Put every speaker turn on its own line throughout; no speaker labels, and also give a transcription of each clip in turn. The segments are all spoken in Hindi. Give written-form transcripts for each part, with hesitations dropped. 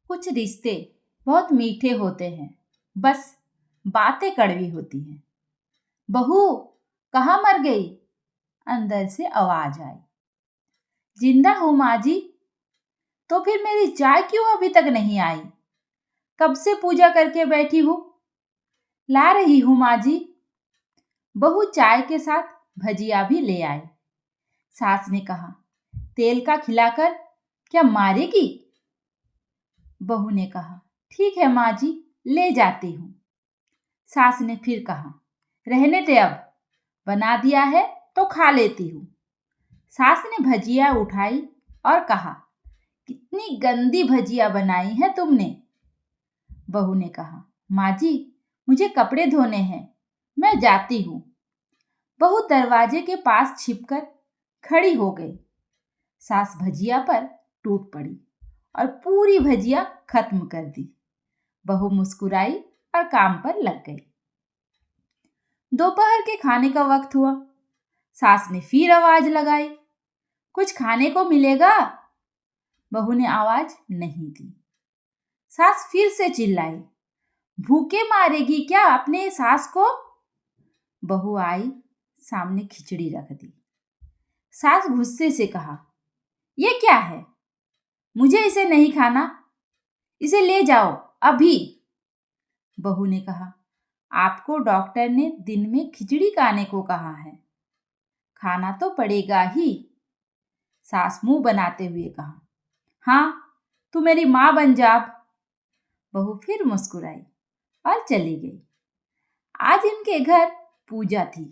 कुछ रिश्ते बहुत मीठे होते हैं, बस बातें कड़वी होती हैं। बहू, कहाँ मर गई? अंदर से आवाज आई। जिंदा हूँ माँ जी। तो फिर मेरी चाय क्यों अभी तक नहीं आई? कब से पूजा करके बैठी हूँ। ला रही हूँ माँ जी। बहू चाय के साथ भजिया भी ले आई। सास ने कहा, तेल का खिलाकर क्या मारेगी? बहू ने कहा, ठीक है माँ जी, ले जाती हूँ। सास ने फिर कहा, रहने दे, अब बना दिया है तो खा लेती हूँ। सास ने भजिया उठाई और कहा, कितनी गंदी भजिया बनाई है तुमने। बहू ने कहा, माँ जी, मुझे कपड़े धोने हैं, मैं जाती हूँ। बहू दरवाजे के पास छिपकर खड़ी हो गई। सास भजिया पर टूट पड़ी और पूरी भजिया खत्म कर दी। बहू मुस्कुराई और काम पर लग गई। दोपहर के खाने का वक्त हुआ। सास ने फिर आवाज लगाई, कुछ खाने को मिलेगा? बहू ने आवाज नहीं दी। सास फिर से चिल्लाई, भूखे मारेगी क्या अपने सास को? बहू आई, सामने खिचड़ी रख दी। सास गुस्से से कहा, ये क्या है? मुझे इसे नहीं खाना, इसे ले जाओ अभी। बहू ने कहा, आपको डॉक्टर ने दिन में खिचड़ी खाने को कहा है, खाना तो पड़ेगा ही। सास मुंह बनाते हुए कहा, हाँ, तू मेरी माँ बन जा अब। बहू फिर मुस्कुराई और चली गई। आज इनके घर पूजा थी।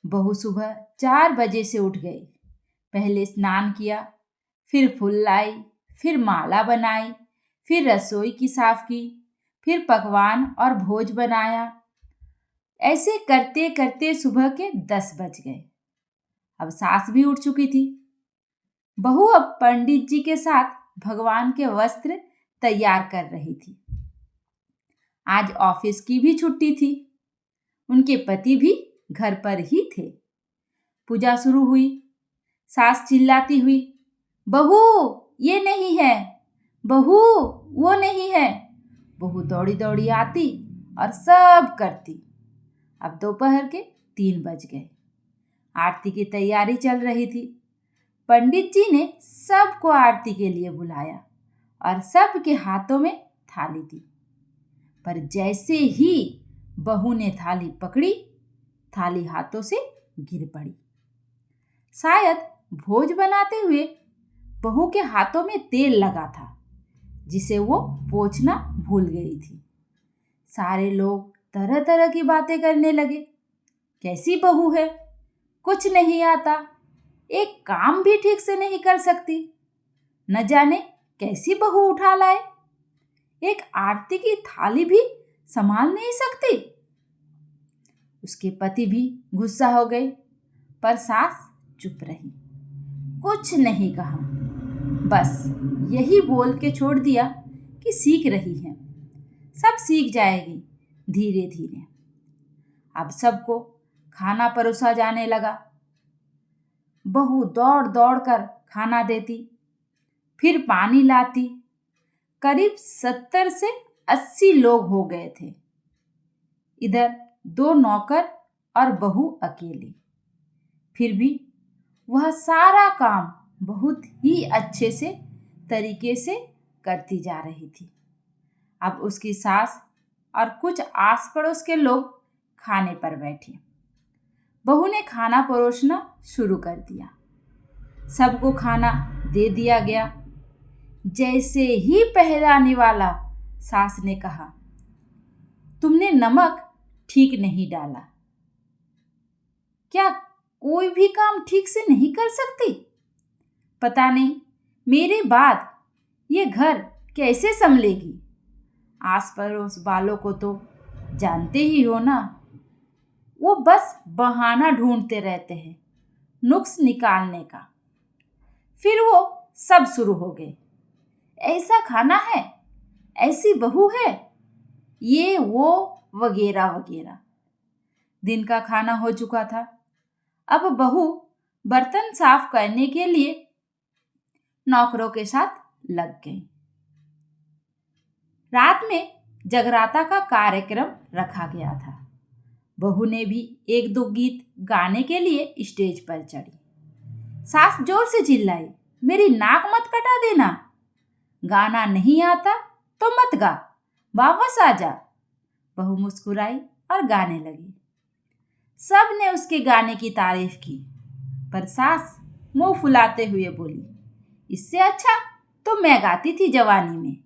बहू सुबह 4 बजे से उठ गई। पहले स्नान किया, फिर फूल लाई, फिर माला बनाई, फिर रसोई की साफ की, फिर पकवान और भोज बनाया। ऐसे करते करते सुबह के 10 बज गए। अब सास भी उठ चुकी थी। बहू अब पंडित जी के साथ भगवान के वस्त्र तैयार कर रही थी। आज ऑफिस की भी छुट्टी थी। उनके पति भी घर पर ही थे। पूजा शुरू हुई। सास चिल्लाती हुई, बहू, ये नहीं है, बहू, वो नहीं है। बहू दौड़ी दौड़ी आती और सब करती। अब दोपहर के 3 बज गए। आरती की तैयारी चल रही थी। पंडित जी ने सबको आरती के लिए बुलाया और सबके हाथों में थाली दी। पर जैसे ही बहू ने थाली पकड़ी, थाली हाथों से गिर पड़ी। शायद भोज बनाते हुए बहू के हाथों में तेल लगा था, जिसे वो पोंछना भूल गई थी। सारे लोग तरह तरह की बातें करने लगे। कैसी बहू है, कुछ नहीं आता, एक काम भी ठीक से नहीं कर सकती, न जाने कैसी बहू उठा लाए, एक आरती की थाली भी संभाल नहीं सकती। उसके पति भी गुस्सा हो गए, पर सास चुप रही, कुछ नहीं कहा, बस यही बोल के छोड़ दिया कि सीख रही है, सब सीख जाएगी धीरे धीरे। अब सबको खाना परोसा जाने लगा। बहू दौड़ दौड़ कर खाना देती, फिर पानी लाती। करीब 70 से 80 लोग हो गए थे। इधर 2 नौकर और बहू अकेली। फिर भी वह सारा काम बहुत ही अच्छे से तरीके से करती जा रही थी। अब उसकी सास और कुछ आस पड़ोस के लोग खाने पर बैठे। बहू ने खाना परोसना शुरू कर दिया। सबको खाना दे दिया गया। जैसे ही पहला निवाला, सास ने कहा, तुमने नमक ठीक नहीं डाला। क्या कोई भी काम ठीक से नहीं कर सकती? पता नहीं मेरे बाद ये घर कैसे संभलेगी। आस पड़ोस वालों को तो जानते ही हो ना, वो बस बहाना ढूंढते रहते हैं नुक्स निकालने का। फिर वो सब शुरू हो गए, ऐसा खाना है, ऐसी बहू है, ये वो वगैरह वगैरह। दिन का खाना हो चुका था। अब बहू बर्तन साफ करने के लिए नौकरों के साथ लग गई। रात में जगराता का कार्यक्रम रखा गया था। बहू ने भी एक दो गीत गाने के लिए स्टेज पर चढ़ी। सास जोर से चिल्लाई, मेरी नाक मत कटा देना। गाना नहीं आता तो मत गा, वापस आ जा। बहू मुस्कुराई और गाने लगी। सब ने उसके गाने की तारीफ की, पर सास मुंह फुलाते हुए बोली, इससे अच्छा तो मैं गाती थी जवानी में,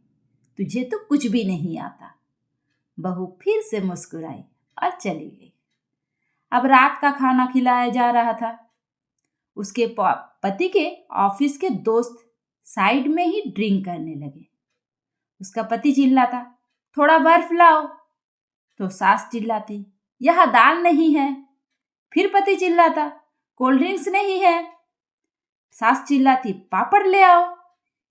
तुझे तो कुछ भी नहीं आता। बहू फिर से मुस्कुराई और चली गई। अब रात का खाना खिलाया जा रहा था। उसके पति के ऑफिस के दोस्त साइड में ही ड्रिंक करने लगे। उसका पति चिल्लाता, थोड़ा बर्फ लाओ। तो सास चिल्लाती, यह दाल नहीं है। फिर पति चिल्लाता, कोल्ड ड्रिंक्स नहीं है। सास चिल्लाती, पापड़ ले आओ।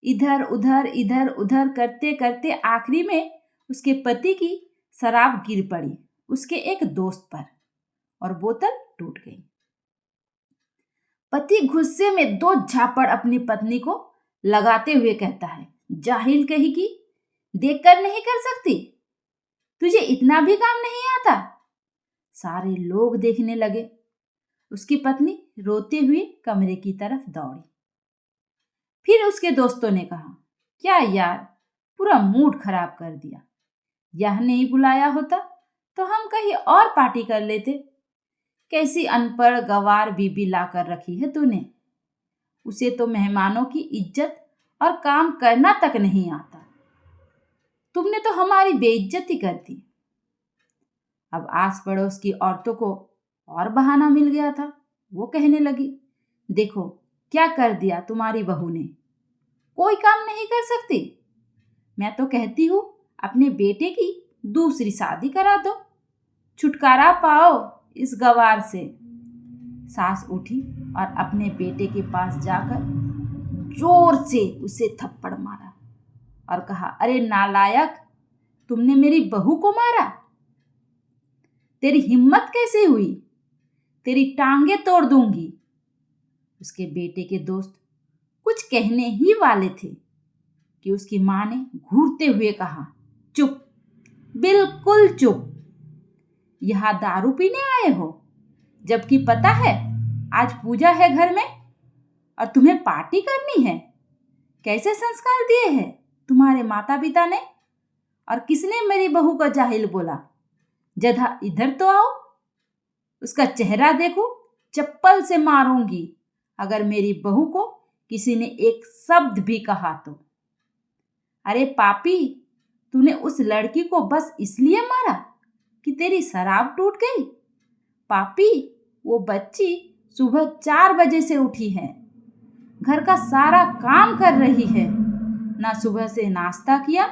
इधर उधर करते करते आखिरी में उसके पति की शराब गिर पड़ी उसके एक दोस्त पर और बोतल टूट गई। पति गुस्से में दो झापड़ अपनी पत्नी को लगाते हुए कहता है, जाहिल कहीं की, देखकर नहीं कर सकती, तुझे इतना भी काम नहीं आता। सारे लोग देखने लगे। उसकी पत्नी रोते हुए कमरे की तरफ दौड़ी। फिर उसके दोस्तों ने कहा, क्या यार, पूरा मूड खराब कर दिया। यह नहीं बुलाया होता तो हम कहीं और पार्टी कर लेते। कैसी अनपढ़ गवार बीबी लाकर रखी है तूने। उसे तो मेहमानों की इज्जत और काम करना तक नहीं आता। तुमने तो हमारी बेइज्जती कर दी। अब आस पड़ोस की औरतों को और बहाना मिल गया था। वो कहने लगी, देखो क्या कर दिया तुम्हारी बहू ने, कोई काम नहीं कर सकती। मैं तो कहती हूँ अपने बेटे की दूसरी शादी करा दो, छुटकारा पाओ इस गवार से। सास उठी और अपने बेटे के पास जाकर जोर से उसे थप्पड़ मारा और कहा, अरे नालायक, तुमने मेरी बहू को मारा। तेरी हिम्मत कैसे हुई, तेरी टांगे तोड़ दूंगी। उसके बेटे के दोस्त कुछ कहने ही वाले थे कि उसकी मां ने घूरते हुए कहा, चुप, बिल्कुल चुप। यहां दारू पीने आए हो, जबकि पता है आज पूजा है घर में और तुम्हें पार्टी करनी है। कैसे संस्कार दिए हैं तुम्हारे माता पिता ने, और किसने मेरी बहू को जाहिल बोला। जरा इधर तो आओ, उसका चेहरा देखो, चप्पल से मारूंगी अगर मेरी बहू को किसी ने एक शब्द भी कहा तो। अरे पापी, तूने उस लड़की को बस इसलिए मारा कि तेरी शराब टूट गई। पापी, वो बच्ची सुबह 4 बजे से उठी है, घर का सारा काम कर रही है, ना सुबह से नाश्ता किया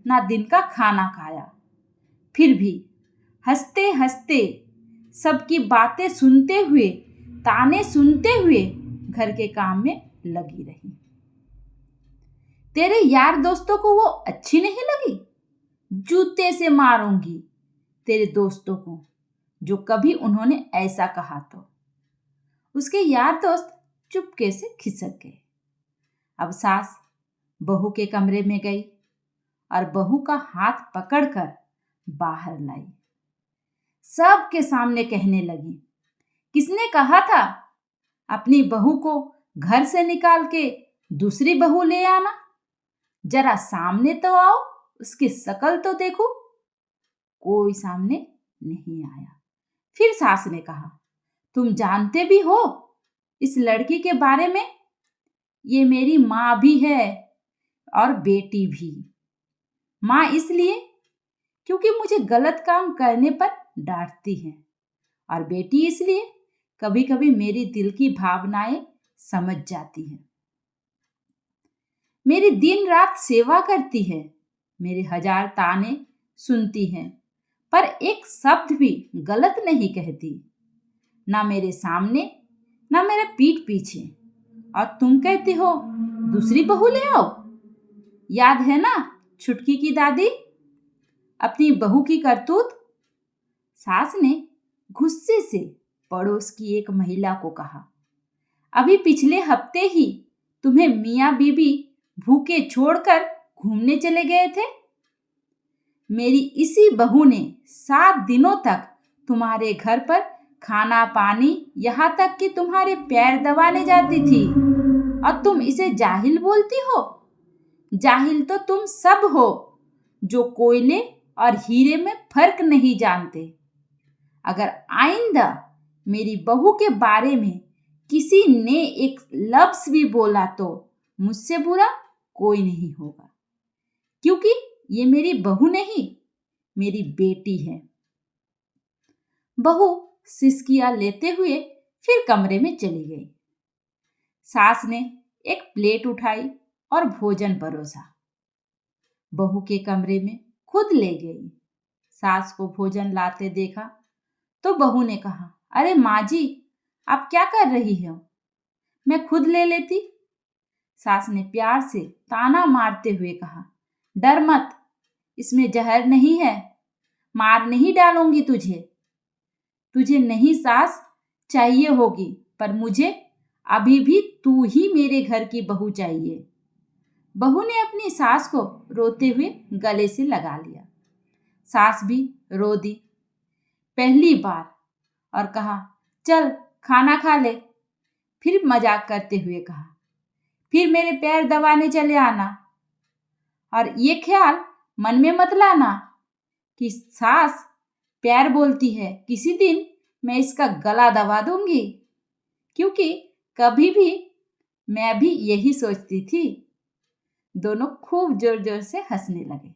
ना दिन का खाना खाया। फिर भी हंसते हंसते सबकी बातें सुनते हुए, ताने सुनते हुए घर के काम में लगी रही। तेरे यार दोस्तों को वो अच्छी नहीं लगी। जूते से मारूंगी तेरे दोस्तों को जो कभी उन्होंने ऐसा कहा तो। उसके यार दोस्त चुपके से खिसक गए। अब सास बहू के कमरे में गई और बहू का हाथ पकड़कर बाहर लाई। सबके सामने कहने लगी, किसने कहा था अपनी बहू को घर से निकाल के दूसरी बहू ले आना। जरा सामने तो आओ, उसकी शक्ल तो देखो। कोई सामने नहीं आया। फिर सास ने कहा, तुम जानते भी हो इस लड़की के बारे में। ये मेरी माँ भी है और बेटी भी। माँ इसलिए क्योंकि मुझे गलत काम करने पर डांटती है, और बेटी इसलिए कभी कभी मेरी दिल की भावनाएं समझ जाती है। मेरी दिन रात सेवा करती है, मेरे 1000 ताने सुनती है, पर एक शब्द भी गलत नहीं कहती, ना मेरे सामने ना मेरे पीठ पीछे। और तुम कहती हो दूसरी बहू ले आओ। याद है ना छुटकी की दादी, अपनी बहू की करतूत। सास ने गुस्से से पड़ोस की एक महिला को कहा, अभी पिछले हफ्ते ही तुम्हें मियाँ बीबी भूखे छोड़कर घूमने चले गए थे। मेरी इसी बहू ने 7 दिनों तक तुम्हारे घर पर खाना पानी, यहाँ तक कि तुम्हारे पैर दबाने जाती थी, और तुम इसे जाहिल बोलती हो? जाहिल तो तुम सब हो, जो कोयले और हीरे में फर्क नहीं जानते। अगर आइंदा मेरी बहू के बारे में किसी ने एक लफ्ज भी बोला तो मुझसे बुरा कोई नहीं होगा, क्योंकि ये मेरी बहू नहीं, मेरी बेटी है। बहू सिसकियां लेते हुए फिर कमरे में चली गई। सास ने एक प्लेट उठाई और भोजन परोसा। बहू के कमरे में खुद ले गई। सास को भोजन लाते देखा तो बहू ने कहा, अरे माँ जी, आप क्या कर रही हो? मैं खुद ले लेती। सास ने प्यार से ताना मारते हुए कहा, डर मत, इसमें जहर नहीं है, मार नहीं डालूंगी तुझे। तुझे नहीं सास चाहिए होगी, पर मुझे अभी भी तू ही मेरे घर की बहू चाहिए। बहू ने अपनी सास को रोते हुए गले से लगा लिया। सास भी रो दी पहली बार और कहा, चल खाना खा ले। फिर मजाक करते हुए कहा, फिर मेरे पैर दबाने चले आना, और ये ख्याल मन में मत लाना कि सास प्यार बोलती है, किसी दिन मैं इसका गला दबा दूंगी, क्योंकि कभी भी मैं भी यही सोचती थी। दोनों खूब जोर जोर से हंसने लगे।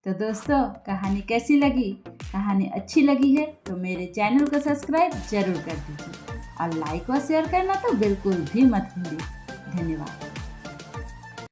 तो दोस्तों, कहानी कैसी लगी? कहानी अच्छी लगी है तो मेरे चैनल को सब्सक्राइब जरूर कर दीजिए, और लाइक और शेयर करना तो बिल्कुल भी मत भूलिए। धन्यवाद।